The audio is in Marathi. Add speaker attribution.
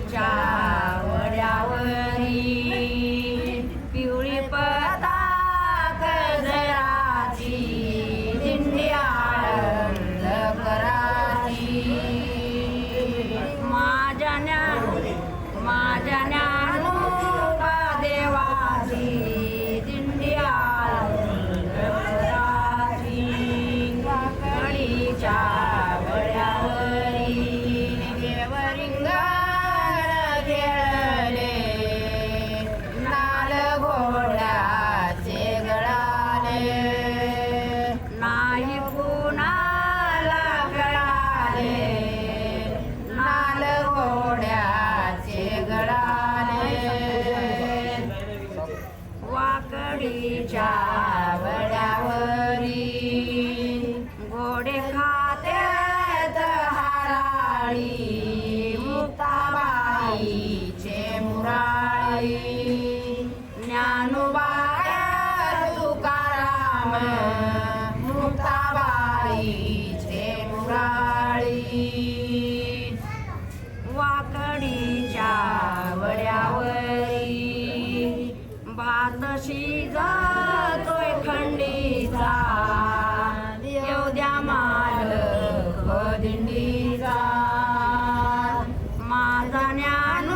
Speaker 1: वाकडीच्या वड्यावरी पिवळी पताक जराची दिंडी आळंद कराची माझ्या ज्ञानोबा देवाची दिंडी आळंद कराची वाकडीच्या वड्यावरी देवरिंगण खेळले नाल घोड्याचे गळाले नाही कुणाला कळाले नाल घोड्याचे गळाले वाकडीच्या वड्यावरी घोडे खात्यात हाराळी मुक्ताबाईचे मुराळी ज्ञानोबाया तुकाराम मुक्ताबाईचे मुराळी वाकडीच्या वड्यावरी भात शिजतोय खंडीचा येऊ द्या मालक दिंडीचा माझा ज्ञान